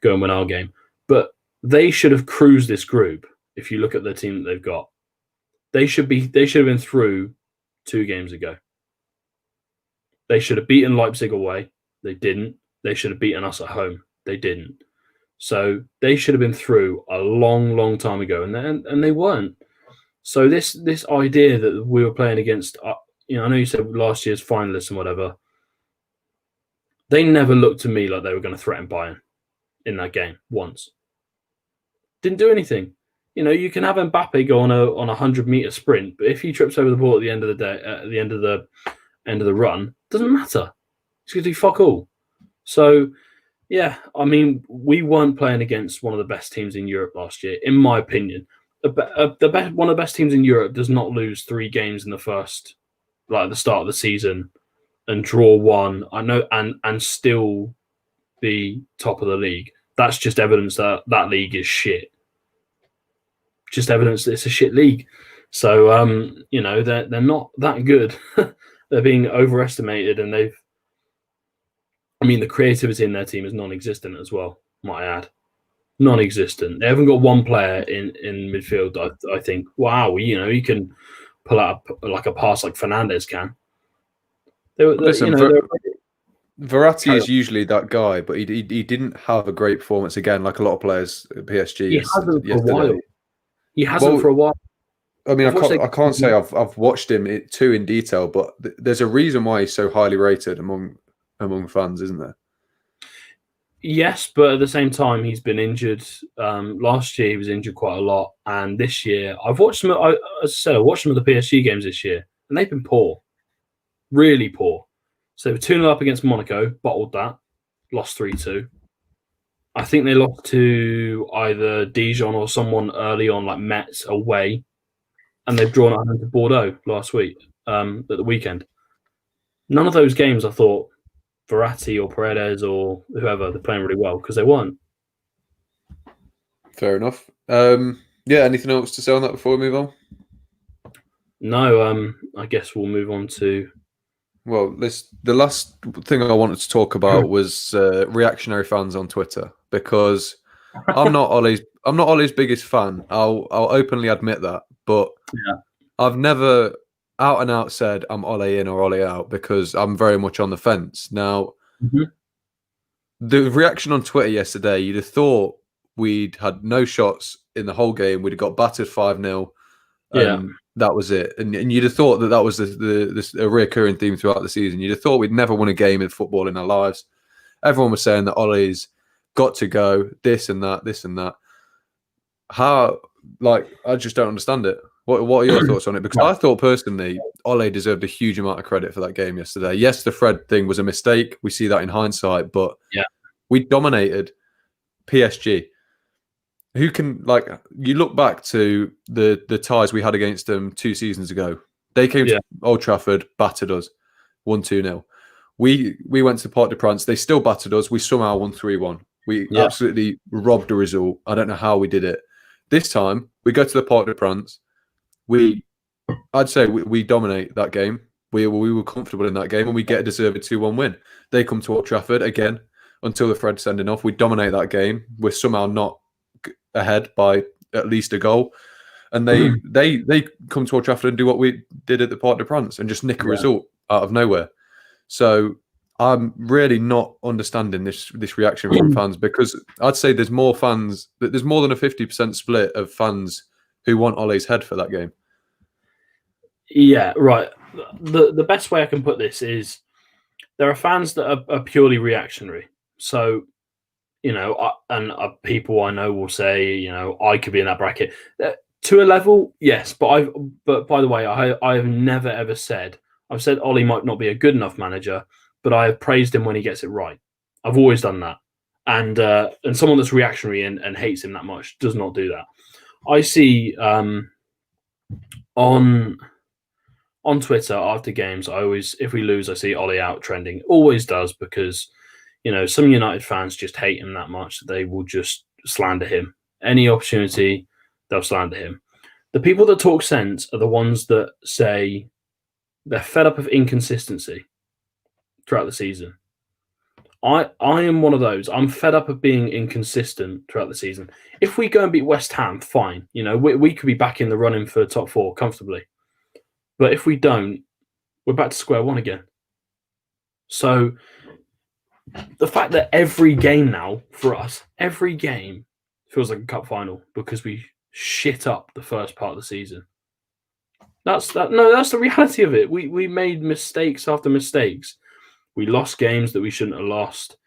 and win our game. But they should have cruised this group. If you look at the team that they've got, they should have been through 2 games ago. They should have beaten Leipzig away. They didn't. They should have beaten us at home. They didn't. So they should have been through a long, long time ago, and they weren't. So this idea that we were playing against, I know you said last year's finalists and whatever. They never looked to me like they were going to threaten Bayern in that game once. Didn't do anything. You can have Mbappe go on a 100-meter sprint, but if he trips over the ball at the end of the day, at the end of the run, doesn't matter. He's going to do fuck all. So, yeah, we weren't playing against one of the best teams in Europe last year, in my opinion. One of the best teams in Europe does not lose 3 games in the first, like at the start of the season, and draw 1. I know, and still be top of the league. That's just evidence that league is shit. Just evidence that it's a shit league. So, they're not that good. They're being overestimated, and the creativity in their team is non-existent as well, might I add. Non-existent. They haven't got one player in midfield that I think, wow, he can pull out a pass like Fernandez can. Verratti is usually that guy, but he didn't have a great performance again, like a lot of players at PSG. He hasn't for a while. He hasn't for a while. I mean, I can't say I've watched him too in detail, but there's a reason why he's so highly rated among fans, isn't there? Yes, but at the same time, he's been injured. Last year, he was injured quite a lot, and this year, I've watched some. As I said, I watched some of the PSG games this year, and they've been poor, really poor. So they were 2-0 up against Monaco, bottled that, lost 3-2. I think they lost to either Dijon or someone early on, like Metz away, and they've drawn at home to Bordeaux last week, at the weekend. None of those games, I thought, Verratti or Paredes or whoever, they're playing really well because they weren't. Fair enough. Yeah, anything else to say on that before we move on? No, I guess we'll move on to. Well, the last thing I wanted to talk about was reactionary fans on Twitter, because I'm not Ollie's biggest fan. I'll openly admit that, but I've never out and out said I'm Ollie in or Ollie out, because I'm very much on the fence. Now, the reaction on Twitter yesterday, you'd have thought we'd had no shots in the whole game. We'd have got battered 5-0. That was it. And you'd have thought that was a reoccurring theme throughout the season. You'd have thought we'd never won a game in football in our lives. Everyone was saying that Ollie's got to go, this and that, this and that. How, I just don't understand it. What are your thoughts on it? Because I thought personally, Ollie deserved a huge amount of credit for that game yesterday. Yes, the Fred thing was a mistake. We see that in hindsight, but we dominated PSG. Who can, you look back to the ties we had against them 2 seasons ago. They came to Old Trafford, battered us, 1-2-0. We went to Parc des Princes. They still battered us. We somehow won 3-1. We absolutely robbed the result. I don't know how we did it. This time, we go to the Parc des Princes. I'd say we dominate that game. We were comfortable in that game, and we get a deserved 2-1 win. They come to Old Trafford again until the Fred sending off. We dominate that game. We're somehow not ahead by at least a goal, and they come to Old Trafford and do what we did at the Parc des Princes and just nick a result out of nowhere. So I'm really not understanding this reaction from fans, because I'd say there's more than a 50% split of fans who want Ollie's head for that game. Yeah, right. The best way I can put this is there are fans that are purely reactionary. So, people I know will say, I could be in that bracket. To a level, yes. But by the way, I have never ever said, I've said Ollie might not be a good enough manager, but I have praised him when he gets it right. I've always done that. And someone that's reactionary and hates him that much does not do that. I see on Twitter after games, if we lose, I see Ollie out trending. Always does, because some United fans just hate him that much that they will just slander him. Any opportunity, they'll slander him. The people that talk sense are the ones that say they're fed up of inconsistency throughout the season. I am one of those. I'm fed up of being inconsistent throughout the season. If we go and beat West Ham, fine. We could be back in the running for top 4 comfortably. But if we don't, we're back to square one again. So the fact that every game now, for us, every game feels like a cup final because we shit up the first part of the season. That's the reality of it. We made mistakes after mistakes. We lost games that we shouldn't have lost.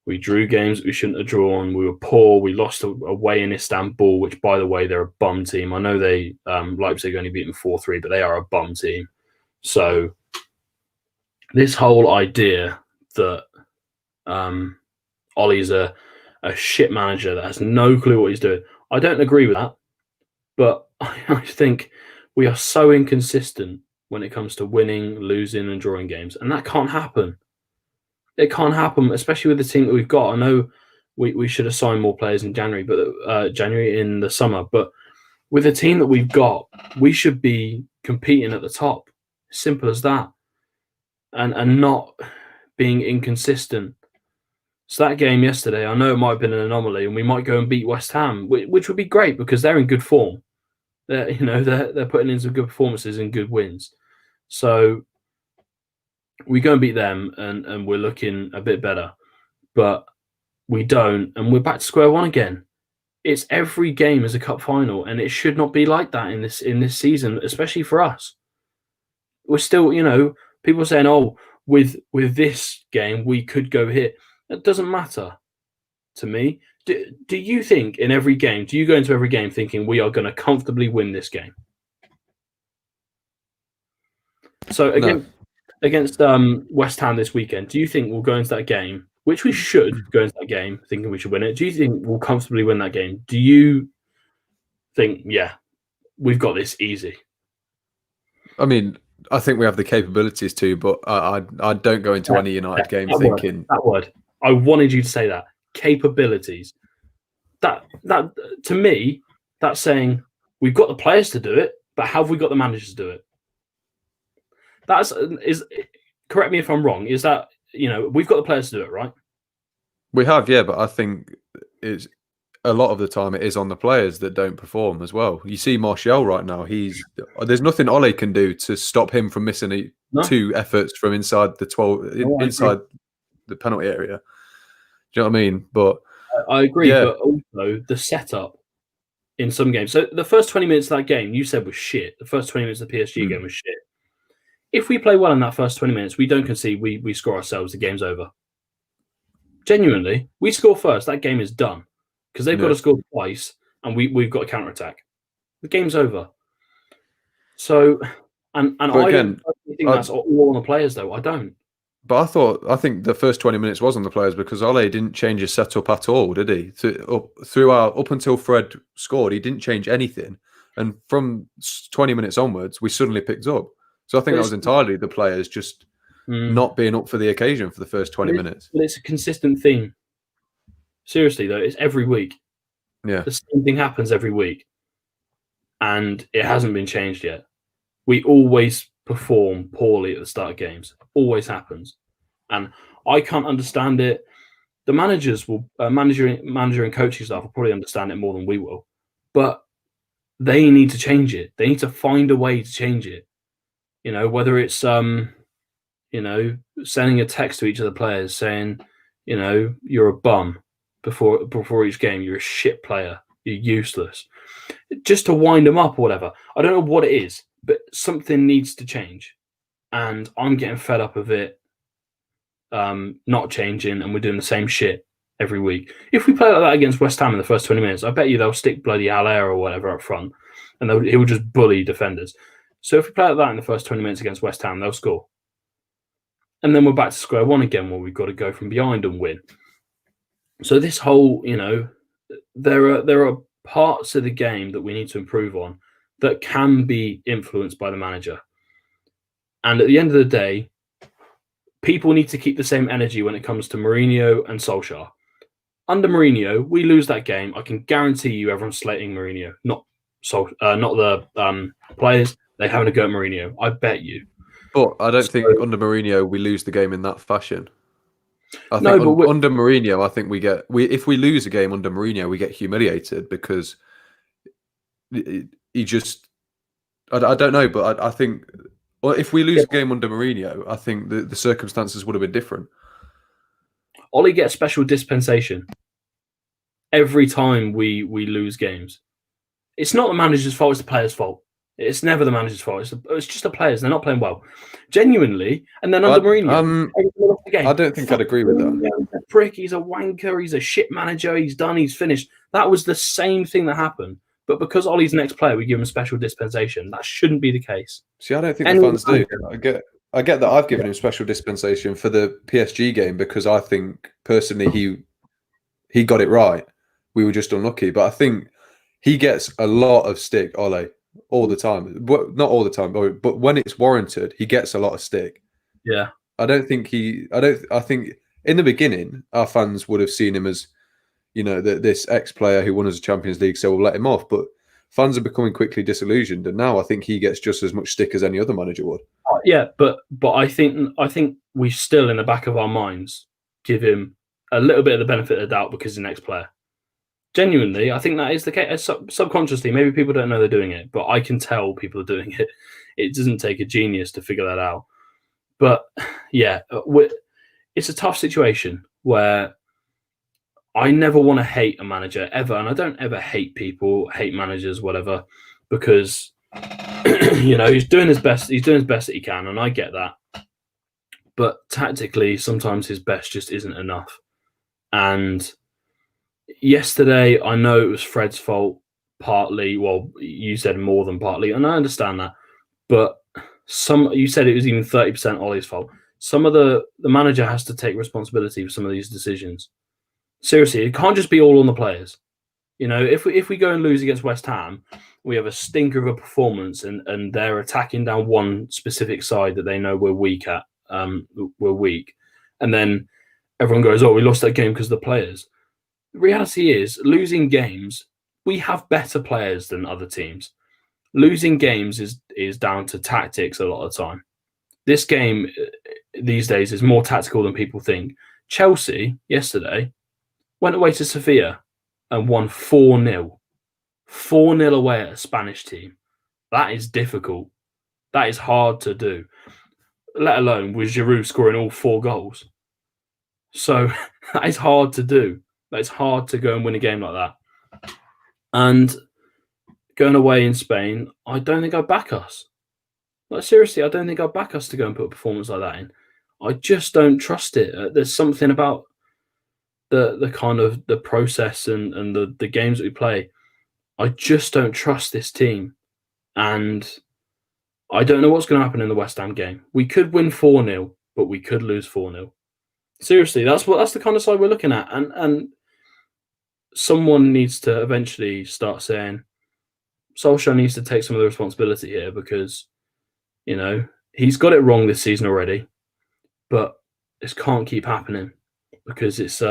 We drew games that we shouldn't have drawn. We were poor. We lost away in Istanbul, which, by the way, they're a bum team. I know they Leipzig only beat them 4-3, but they are a bum team. So this whole idea that Ollie's a shit manager that has no clue what he's doing, I don't agree with that. But I think we are so inconsistent when it comes to winning, losing, and drawing games, and that can't happen. It can't happen, especially with the team that we've got. I know we should have signed more players in January, but January in the summer. But with the team that we've got, we should be competing at the top. Simple as that, and not being inconsistent. So that game yesterday, I know it might have been an anomaly, and we might go and beat West Ham, which would be great because they're in good form. They're putting in some good performances and good wins. So we go and beat them, and we're looking a bit better, but we don't, and we're back to square one again. It's every game is a cup final, and it should not be like that in this season, especially for us. We're still, people saying, "Oh, with this game we could go here." It doesn't matter to me. Do you think in every game? Do you go into every game thinking we are going to comfortably win this game? So against West Ham this weekend, do you think we'll go into that game, which we should go into that game thinking we should win it? Do you think we'll comfortably win that game? Do you think, yeah, we've got this easy? I mean, I think we have the capabilities to, but I don't go into any United game thinking that word. I wanted you to say that. Capabilities. That to me, that's saying we've got the players to do it, but have we got the managers to do it? Correct me if I'm wrong. Is that we've got the players to do it, right? We have, yeah, but I think it's a lot of the time it is on the players that don't perform as well. You see Martial right now; there's nothing Ole can do to stop him from missing two efforts from inside the 12 inside the penalty area. Do you know what I mean? But I agree, but also the setup in some games. So the first 20 minutes of that game, you said was shit. The first 20 minutes of the PSG game was shit. If we play well in that first 20 minutes, we don't concede, we score ourselves, the game's over. Genuinely, we score first, that game is done. Because they've got to score twice, and we've got a counter-attack. The game's over. So, and I don't think that's all on the players, though. I don't. But I think the first 20 minutes was on the players because Ole didn't change his setup at all, did he? Up until Fred scored, he didn't change anything. And from 20 minutes onwards, we suddenly picked up. So I think that was entirely the players just not being up for the occasion for the first 20 minutes. But it's a consistent theme. Seriously, though, it's every week. Yeah. The same thing happens every week. And it hasn't been changed yet. We always perform poorly at the start of games. Always happens. And I can't understand it. The managers will, manager and coaching staff will probably understand it more than we will. But they need to change it. They need to find a way to change it. Whether it's sending a text to each of the players saying, you're a bum before each game, you're a shit player, you're useless. Just to wind them up or whatever. I don't know what it is, but something needs to change. And I'm getting fed up of it not changing, and we're doing the same shit every week. If we play like that against West Ham in the first 20 minutes, I bet you they'll stick bloody Haller or whatever up front, and he will just bully defenders. So if we play like that in the first 20 minutes against West Ham, they'll score. And then we're back to square one again where we've got to go from behind and win. So this whole, there are parts of the game that we need to improve on that can be influenced by the manager. And at the end of the day, people need to keep the same energy when it comes to Mourinho and Solskjaer. Under Mourinho, we lose that game. I can guarantee you everyone's slating Mourinho, not the players. They're having a go at Mourinho. I bet you. But I don't think under Mourinho we lose the game in that fashion. I think under Mourinho, I think if we lose a game under Mourinho, we get humiliated because he just. I don't know, but I think. Well, if we lose a game under Mourinho, I think the circumstances would have been different. Ollie gets special dispensation every time we lose games. It's not the manager's fault; it's the players' fault. It's never the manager's fault. It's just the players. They're not playing well, genuinely. And then under Mourinho, I don't think I'd agree with that. He's a prick. He's a wanker. He's a shit manager. He's done. He's finished. That was the same thing that happened. But because Ollie's the next player, we give him special dispensation. That shouldn't be the case. See, I don't think the fans do. I get that I've given him special dispensation for the PSG game because I think personally he got it right. We were just unlucky, but I think he gets a lot of stick, Ole, all the time. Not all the time, but when it's warranted, he gets a lot of stick. Yeah, I think in the beginning our fans would have seen him as, this ex-player who won us a Champions League, so we'll let him off. But fans are becoming quickly disillusioned, and now I think he gets just as much stick as any other manager would. Yeah, but I think we still, in the back of our minds, give him a little bit of the benefit of the doubt because he's an ex-player. Genuinely, I think that is the case. Subconsciously, maybe people don't know they're doing it, but I can tell people are doing it. It doesn't take a genius to figure that out. But yeah, it's a tough situation where I never want to hate a manager ever, and I don't ever hate people, hate managers, whatever, because he's doing his best. He's doing his best that he can, and I get that. But tactically, sometimes his best just isn't enough. And yesterday, I know it was Fred's fault partly. Well, you said more than partly, and I understand that. But you said it was even 30% Ollie's fault. Some of the manager has to take responsibility for some of these decisions. Seriously, it can't just be all on the players. If we go and lose against West Ham, we have a stinker of a performance, and they're attacking down one specific side that they know we're weak at. We're weak, and then everyone goes, "Oh, we lost that game because of the players." The reality is, losing games, we have better players than other teams. Losing games is down to tactics a lot of the time. This game these days is more tactical than people think. Chelsea yesterday went away to Sevilla and won 4-0. 4-0 away at a Spanish team. That is difficult. That is hard to do. Let alone with Giroud scoring all 4 goals. So that is hard to do. It's hard to go and win a game like that. And going away in Spain, I don't think I'd back us. Like, seriously, I don't think I'd back us to go and put a performance like that in. I just don't trust it. There's something about the kind of the process and the games that we play. I just don't trust this team. And I don't know what's going to happen in the West Ham game. We could win 4-0, but we could lose 4-0. Seriously, that's the kind of side we're looking at. And someone needs to eventually start saying, Solskjaer needs to take some of the responsibility here, because, he's got it wrong this season already, but this can't keep happening, because it's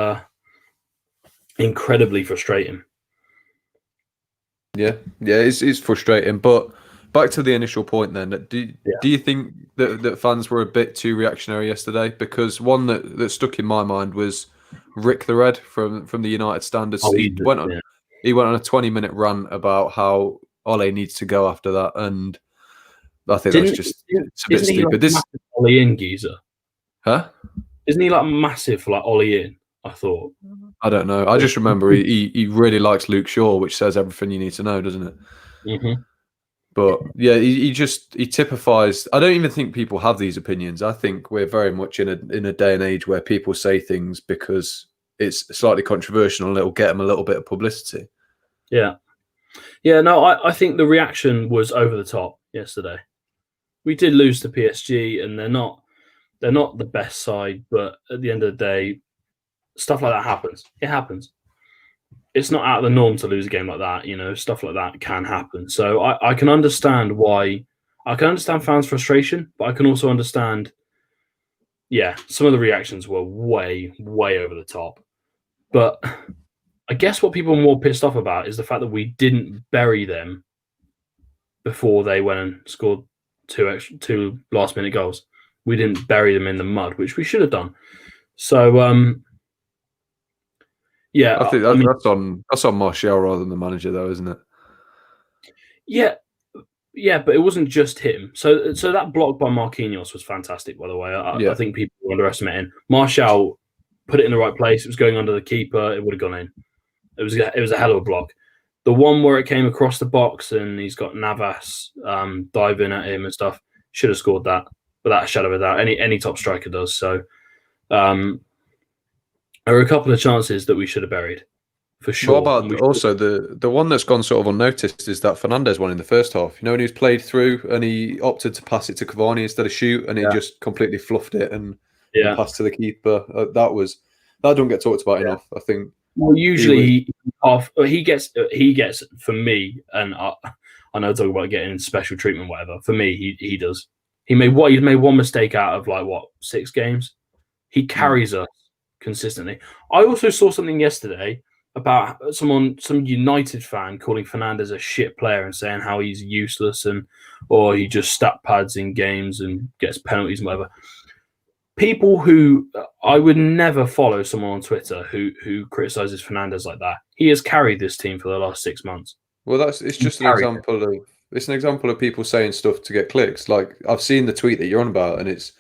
incredibly frustrating. Yeah, it's frustrating. But back to the initial point then, do you think that fans were a bit too reactionary yesterday? Because one that stuck in my mind was Rick the Red from the United Standards. He went on a 20-minute rant about how Ole needs to go after that, and I think it's a bit stupid. Like Ollie in geezer, huh? Isn't he like massive like Ollie in? I thought. I don't know. I just remember he really likes Luke Shaw, which says everything you need to know, doesn't it? Mm-hmm. But yeah, he typifies. I don't even think people have these opinions. I think we're very much in a day and age where people say things because it's slightly controversial and it'll get them a little bit of publicity. Yeah. No, I think the reaction was over the top yesterday. We did lose to PSG, and they're not the best side, but at the end of the day, stuff like that happens. It happens. It's not out of the norm to lose a game like that. Stuff like that can happen. So I can understand why. I can understand fans' frustration, but I can also understand, some of the reactions were way, way over the top. But I guess what people are more pissed off about is the fact that we didn't bury them before they went and scored 2 last-minute goals. We didn't bury them in the mud, which we should have done. So, I think that's on Martial rather than the manager, though, isn't it? Yeah, but it wasn't just him. So that block by Marquinhos was fantastic, by the way. I think people were underestimating. Martial put it in the right place. It was going under the keeper. It would have gone in. It was a hell of a block. The one where it came across the box and he's got Navas diving at him and stuff, should have scored that without a shadow of a doubt. Any top striker does. So there are a couple of chances that we should have buried, for sure. What about also the one that's gone sort of unnoticed is that Fernandes one in the first half. When he was played through and he opted to pass it to Cavani instead of shoot, and he just completely fluffed it and passed to the keeper. That don't get talked about enough, I think. Well, usually he gets for me, and I know talk about getting special treatment, whatever. For me, he does. He made one mistake out of 6 games. He carries us consistently. I also saw something yesterday about some United fan calling Fernandes a shit player and saying how he's useless or he just stat pads in games and gets penalties and whatever. People who I would never follow someone on Twitter who criticizes Fernandes like that. He has carried this team for the last 6 months. Well, it's just an example of people saying stuff to get clicks. Like, I've seen the tweet that you're on about, and it's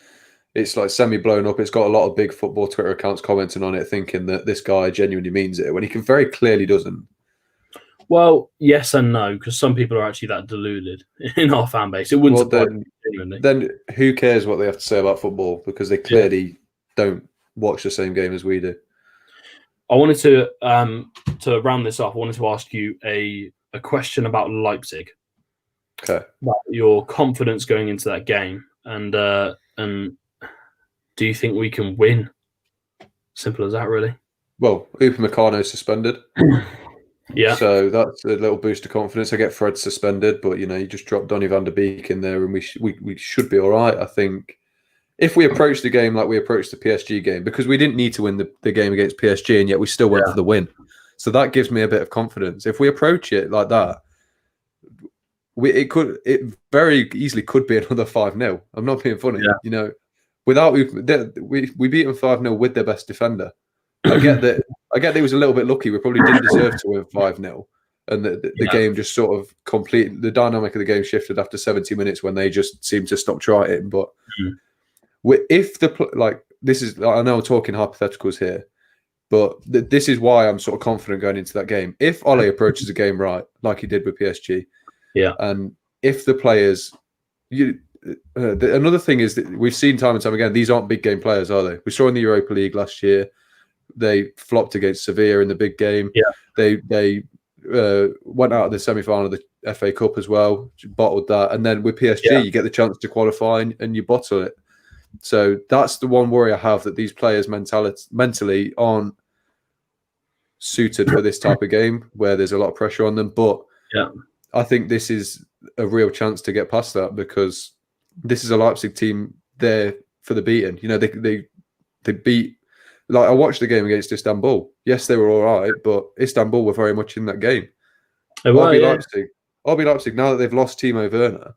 it's like semi-blown up. It's got a lot of big football Twitter accounts commenting on it, thinking that this guy genuinely means it, when he can very clearly doesn't. Well, yes and no, because some people are actually that deluded in our fan base. It wouldn't surprise me genuinely. Then who cares what they have to say about football, because they clearly don't watch the same game as we do. I wanted to round this off. I wanted to ask you a question about Leipzig. Okay. About your confidence going into that game, and do you think we can win? Simple as that, really. Well, Upamecano's suspended. Yeah. So that's a little boost of confidence. I get Fred suspended, but you just drop Donny van der Beek in there, and we should be all right. I think if we approach the game like we approached the PSG game, because we didn't need to win the game against PSG, and yet we still went for the win. So that gives me a bit of confidence. If we approach it like that, it very easily could be another 5-0. I'm not being funny. Yeah. Without we beat them 5-0 with their best defender. I get that he was a little bit lucky. We probably didn't deserve to win 5-0. And the game just sort of the dynamic of the game shifted after 70 minutes when they just seemed to stop trying. But if this is, I know I'm talking hypotheticals here, but this is why I'm sort of confident going into that game. If Ole approaches the game right, like he did with PSG, and if the players, another thing is that we've seen time and time again, these aren't big game players, are they? We saw in the Europa League last year, they flopped against Sevilla in the big game. They went out of the semi-final of the FA Cup as well, bottled that, and then with PSG, you get the chance to qualify and you bottle it. So that's the one worry I have, that these players mentally aren't suited for this type of game where there's a lot of pressure on them. But I think this is a real chance to get past that, because this is a Leipzig team there for the beating. They beat. Like, I watched the game against Istanbul. Yes, they were all right, but Istanbul were very much in that game. RB Leipzig. Now that they've lost Timo Werner,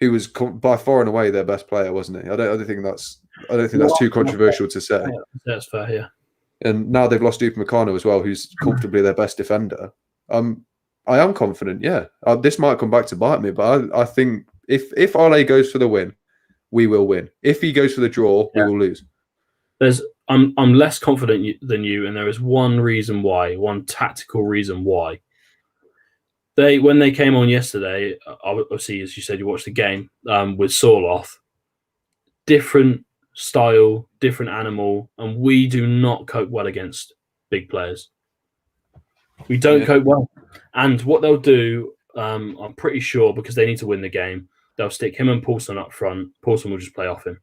who was by far and away their best player, wasn't he? I don't think that's too controversial to say. That's fair. Yeah. And now they've lost Upamecano as well, who's comfortably their best defender. I am confident. Yeah, this might come back to bite me, but I think if Ole goes for the win, we will win. If he goes for the draw, we will lose. I'm less confident than you, and there is one tactical reason why. When they came on yesterday, obviously, as you said, you watched the game with Sorloth. Different style, different animal, and we do not cope well against big players. We don't cope well. And what they'll do, I'm pretty sure, because they need to win the game, they'll stick him and Paulson up front. Paulson will just play off him.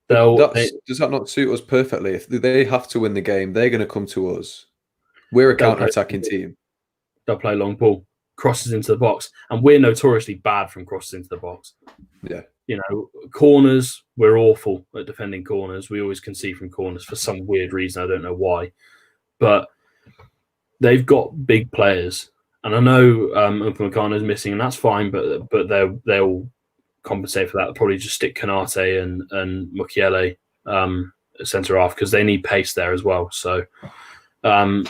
Does that not suit us perfectly? If they have to win the game, they're going to come to us. We're a counter-attacking team. They'll play long ball, crosses into the box, and we're notoriously bad from crosses into the box. Yeah. Corners, we're awful at defending corners. We always concede from corners for some weird reason. I don't know why. But they've got big players. And I know Upamecano's missing, and that's fine, but they'll compensate for that. They'll probably just stick Kanate and Mukiele centre half, because they need pace there as well. So, and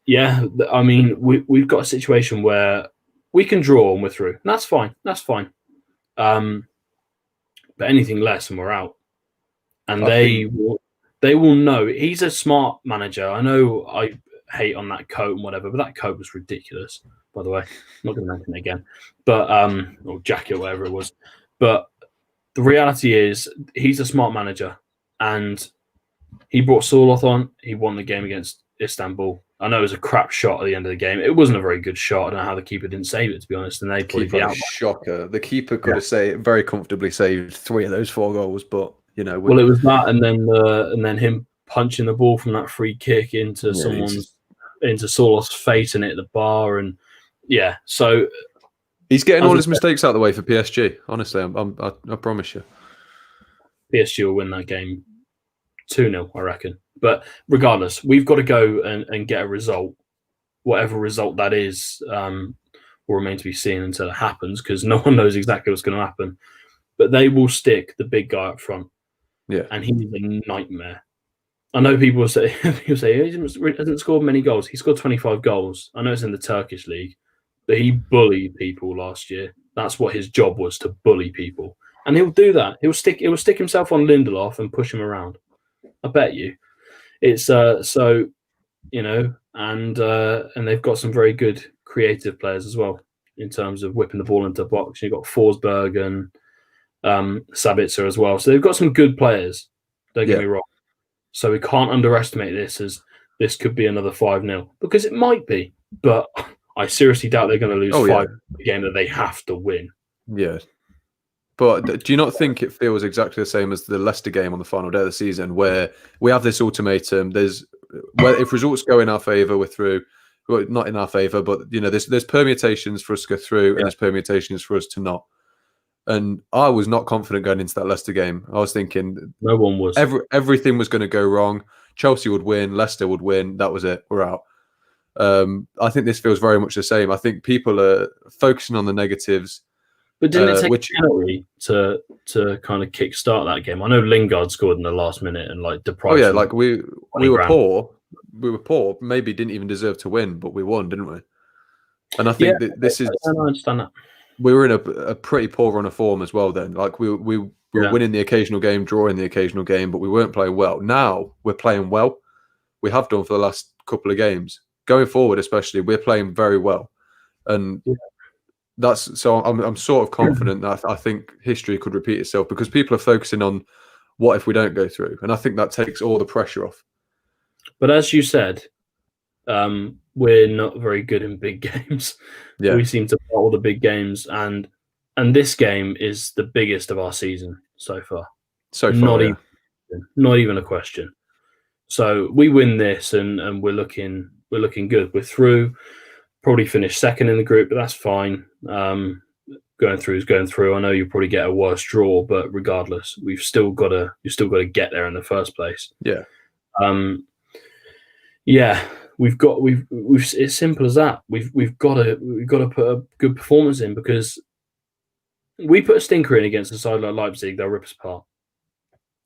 yeah, I mean, we've got a situation where we can draw and we're through. And that's fine. That's fine. But anything less and we're out. And they will know. He's a smart manager. I know I hate on that coat and whatever, but that coat was ridiculous, by the way. I'm not going to mention it again. But or jacket, whatever it was. But the reality is, he's a smart manager, and he brought Sorloth on. He won the game against Istanbul. I know it was a crap shot at the end of the game. It wasn't a very good shot. I don't know how the keeper didn't save it, to be honest. And they put it out. Shocker. The keeper could have very comfortably saved 3 of those 4 goals, but well, it was that, and then him punching the ball from that free kick into into Sorloth's face and hit the bar, and so he's getting all his mistakes out of the way for PSG. Honestly, I promise you, PSG will win that game 2-0, I reckon. But regardless, we've got to go and get a result. Whatever result that is will remain to be seen until it happens, because no one knows exactly what's going to happen. But they will stick the big guy up front. Yeah. And he's a nightmare. I know people say he hasn't scored many goals. He scored 25 goals. I know it's in the Turkish league, but he bullied people last year. That's what his job was, to bully people. and he'll do that. He'll stick himself on Lindelof and push him around. I bet you. It's so, you know, and they've got some very good creative players as well in terms of whipping the ball into the box. You've got Forsberg and Sabitzer as well. So they've got some good players. Don't get me wrong. So we can't underestimate this as this could be another 5-0 because it might be. But I seriously doubt they're going to lose 5 a game that they have to win. Yeah. But do you not think it feels exactly the same as the Leicester game on the final day of the season, where we have this ultimatum? If results go in our favour, we're through. Well, not in our favour, but you know, there's permutations for us to go through, and there's permutations for us to not. And I was not confident going into that Leicester game. I was thinking no one was. Everything was going to go wrong. Chelsea would win, Leicester would win. That was it. We're out. I think this feels very much the same. I think people are focusing on the negatives. But didn't it take a penalty to kind of kick-start that game? I know Lingard scored in the last minute and like deprived. Oh yeah, like we were poor. We were poor. Maybe didn't even deserve to win, but we won, didn't we? And I think that this is. I understand that. We were in a pretty poor run of form as well. Then, like we were winning the occasional game, drawing the occasional game, but we weren't playing well. Now we're playing well. We have done for the last couple of games. Going forward, especially, we're playing very well, and. That's so. I'm sort of confident that I think history could repeat itself because people are focusing on what if we don't go through, and I think that takes all the pressure off. But as you said, we're not very good in big games. Yeah. We seem to bottle the big games, and this game is the biggest of our season so far. Not even a question. So we win this, and we're looking good. We're through. Probably finish second in the group, but that's fine. Going through is going through. I know you'll probably get a worse draw, but regardless, you've still got to get there in the first place. Yeah. We've it's simple as that. We've got to put a good performance in because we put a stinker in against a side like Leipzig, they'll rip us apart.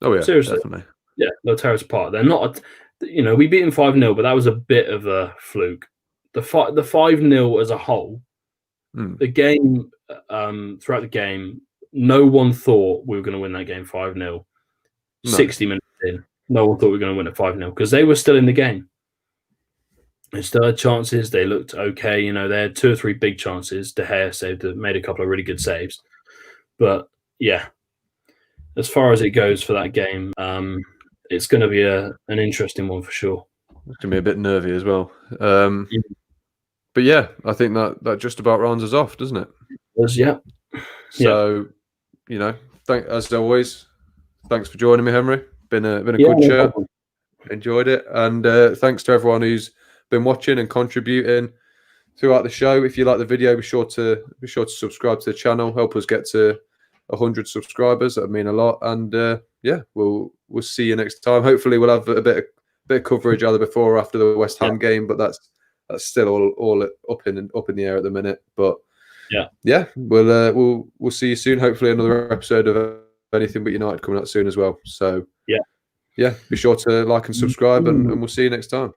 Oh yeah, seriously, definitely. Yeah, they'll tear us apart. They're not, we beat them 5-0, but that was a bit of a fluke. The 5-0 as a whole, the game, throughout the game, no one thought we were going to win that game 5-0. No. 60 minutes in, no one thought we were going to win it 5-0 because they were still in the game. They still had chances. They looked okay. They had 2 or 3 big chances. De Gea made a couple of really good saves. But yeah, as far as it goes for that game, it's going to be an interesting one for sure. It's going to be a bit nervy as well. But yeah, I think that just about rounds us off, doesn't it? Yeah. So, as always, thanks for joining me, Henry. Been a good chat. Enjoyed it, and thanks to everyone who's been watching and contributing throughout the show. If you like the video, be sure to subscribe to the channel. Help us get to 100 subscribers. That would mean a lot. And we'll see you next time. Hopefully, we'll have a bit of coverage either before or after the West Ham game, but that's still all up in the air at the minute. But we'll see you soon. Hopefully, another episode of Anything But United coming out soon as well. So be sure to like and subscribe, and we'll see you next time.